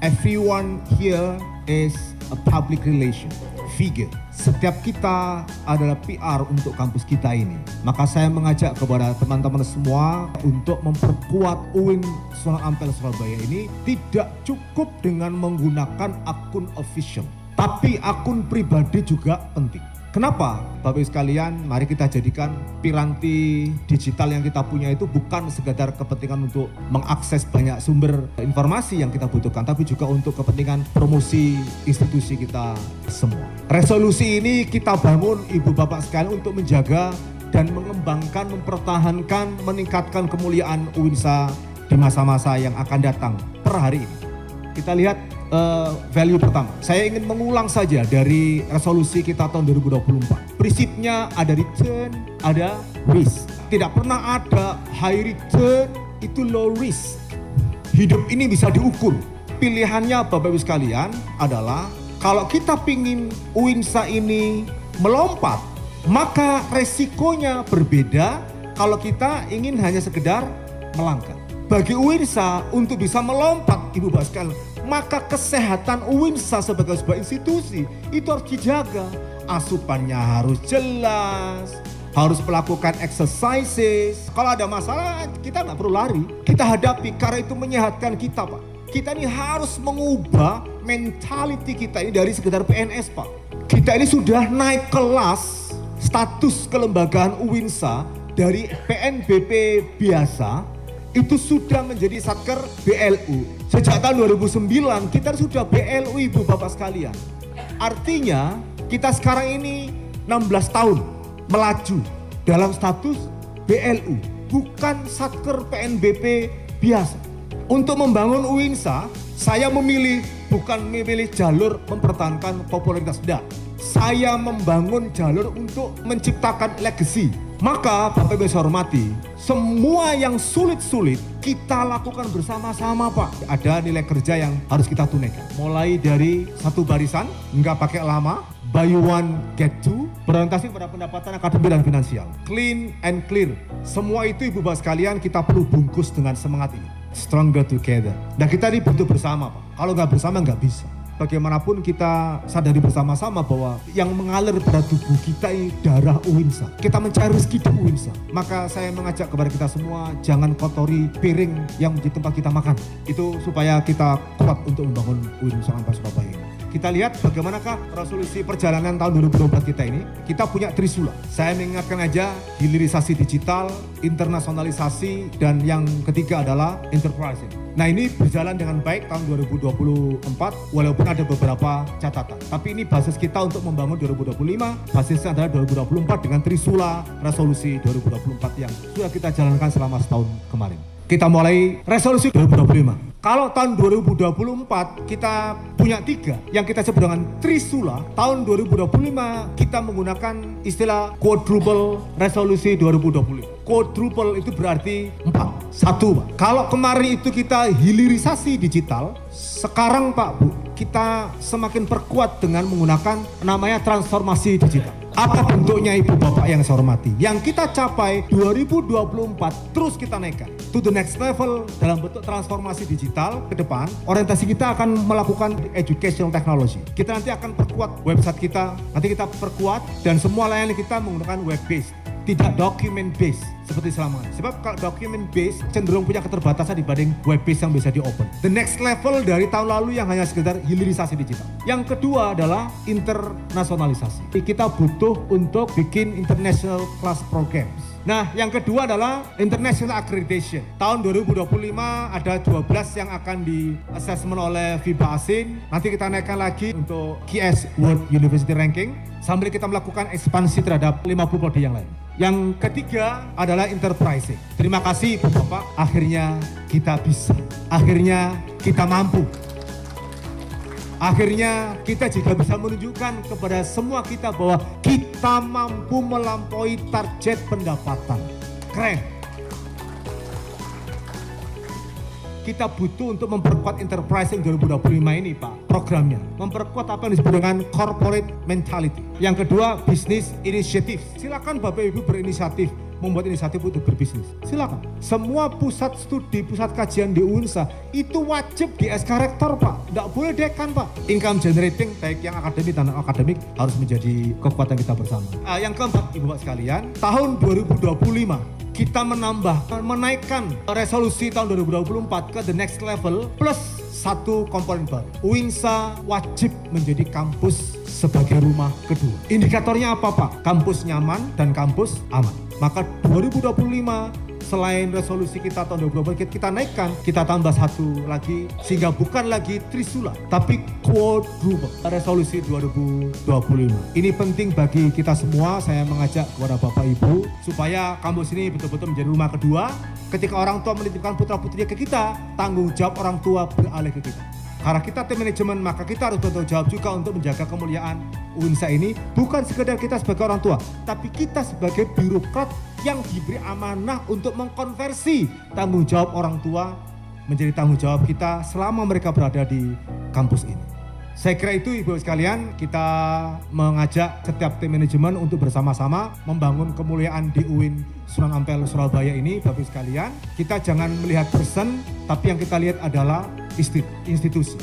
everyone here is a public relation figure. Setiap kita adalah PR untuk kampus kita ini. Maka saya mengajak kepada teman-teman semua untuk memperkuat UIN Sultan Ampel Surabaya ini tidak cukup dengan menggunakan akun official, tapi akun pribadi juga penting. Kenapa? Bapak Ibu sekalian, mari kita jadikan piranti digital yang kita punya itu bukan sekedar kepentingan untuk mengakses banyak sumber informasi yang kita butuhkan, tapi juga untuk kepentingan promosi institusi kita semua. Resolusi ini kita bangun Ibu Bapak sekalian untuk menjaga dan mengembangkan, mempertahankan, meningkatkan kemuliaan UINSA di masa-masa yang akan datang per hari ini. Kita lihat value pertama. Saya ingin mengulang saja dari resolusi kita tahun 2024. Prinsipnya ada return, ada risk. Tidak pernah ada high return, itu low risk. Hidup ini bisa diukur. Pilihannya Bapak Ibu sekalian adalah kalau kita pingin UINSA ini melompat, maka resikonya berbeda kalau kita ingin hanya sekedar melangkah. Bagi UINSA untuk bisa melompat, Ibu Bapak sekalian, maka kesehatan UINSA sebagai sebuah institusi itu harus dijaga. Asupannya harus jelas, harus melakukan exercises. Kalau ada masalah, kita nggak perlu lari. Kita hadapi, karena itu menyehatkan kita, Pak. Kita ini harus mengubah mentality kita ini dari sekedar PNS, Pak. Kita ini sudah naik kelas status kelembagaan UINSA dari PNBP biasa, itu sudah menjadi Satker BLU. Sejak tahun 2009 kita sudah BLU, Ibu Bapak sekalian. Artinya kita sekarang ini 16 tahun melaju dalam status BLU, bukan Satker PNBP biasa. Untuk membangun UINSA, saya bukan memilih jalur mempertahankan popularitas, tidak. Saya membangun jalur untuk menciptakan legacy. Maka Bapak Ibu saya hormati, semua yang sulit-sulit kita lakukan bersama-sama, Pak. Ada nilai kerja yang harus kita tunaikan. Mulai dari satu barisan, nggak pakai lama, buy one get two, berorientasi pada pendapatan akademik dan finansial. Clean and clear. Semua itu Ibu Bapak sekalian kita perlu bungkus dengan semangat ini. Stronger together. Dan kita ini butuh bersama, Pak. Kalau nggak bersama nggak bisa. Bagaimanapun kita sadari bersama-sama bahwa yang mengalir pada tubuh kita ini darah UINSA. Kita mencari rezeki di UINSA. Maka saya mengajak kepada kita semua, jangan kotori piring yang menjadi tempat kita makan. Itu supaya kita kuat untuk membangun UIN Sultan Ampel Surabaya. Kita lihat bagaimanakah resolusi perjalanan tahun 2024 kita ini. Kita punya trisula. Saya mengingatkan aja hilirisasi digital, internasionalisasi, dan yang ketiga adalah enterprising. Nah, ini berjalan dengan baik tahun 2024 walaupun ada beberapa catatan. Tapi ini basis kita untuk membangun 2025, basisnya adalah 2024 dengan trisula resolusi 2024 yang sudah kita jalankan selama setahun kemarin. Kita mulai resolusi 2025. Kalau tahun 2024 kita punya 3 yang kita sebut dengan trisula, tahun 2025 kita menggunakan istilah quadruple resolusi 2025. Quadruple itu berarti 4. 1, Pak. Kalau kemarin itu kita hilirisasi digital, sekarang Pak Bu, kita semakin perkuat dengan menggunakan namanya transformasi digital. Apa bentuknya Ibu Bapak yang saya hormati? Yang kita capai 2024 terus kita naikkan to the next level dalam bentuk transformasi digital. Ke depan orientasi kita akan melakukan educational technology. Kita nanti akan perkuat website kita, nanti kita perkuat dan semua layanan kita menggunakan web based, tidak document based seperti selama ini. Sebab kalau document based cenderung punya keterbatasan dibanding web based yang bisa di open. The next level dari tahun lalu yang hanya sekedar hilirisasi digital. Yang kedua adalah internasionalisasi. Kita butuh untuk bikin international class programs. Nah, yang kedua adalah international accreditation. Tahun 2025 ada 12 yang akan di assessment oleh FIBA ASIN. Nanti kita naikkan lagi untuk QS World University Ranking sambil kita melakukan ekspansi terhadap 50 prodi yang lain. Yang ketiga adalah enterprising. Terima kasih Ibu Bapak, akhirnya kita bisa. Akhirnya kita mampu. Akhirnya kita juga bisa menunjukkan kepada semua kita bahwa kita mampu melampaui target pendapatan. Keren. Kita butuh untuk memperkuat enterprising 2025 ini Pak, programnya. Memperkuat apa yang disebut dengan corporate mentality. Yang kedua, business initiative. Silakan Bapak Ibu berinisiatif membuat inisiatif untuk berbisnis, silakan. Semua pusat studi, pusat kajian di UNSA itu wajib di SK Rektor, Pak. Nggak boleh dekan, Pak. Income generating, baik yang akademik dan non-akademik, harus menjadi kekuatan kita bersama. Yang keempat, Ibu Bapak sekalian, tahun 2025, kita menaikkan resolusi tahun 2024 ke the next level plus satu komponen baru. UINSA wajib menjadi kampus sebagai rumah kedua. Indikatornya apa, Pak? Kampus nyaman dan kampus aman. Maka 2025 selain resolusi kita tahun 2024 kita naikkan, kita tambah satu lagi sehingga bukan lagi trisula tapi quadruple resolusi 2025. Ini penting bagi kita semua. Saya mengajak kepada Bapak Ibu supaya kampus ini betul-betul menjadi rumah kedua. Ketika orang tua menitipkan putra-putrinya ke kita, tanggung jawab orang tua beralih ke kita. Karena kita tim manajemen, maka kita harus bertanggung jawab juga untuk menjaga kemuliaan UNSA ini. Bukan sekedar kita sebagai orang tua, tapi kita sebagai birokrat yang diberi amanah untuk mengkonversi tanggung jawab orang tua menjadi tanggung jawab kita selama mereka berada di kampus ini. Saya kira itu, Ibu sekalian, kita mengajak setiap tim manajemen untuk bersama-sama membangun kemuliaan di UIN Sunan Ampel Surabaya ini. Bapak sekalian, kita jangan melihat person, tapi yang kita lihat adalah institusi.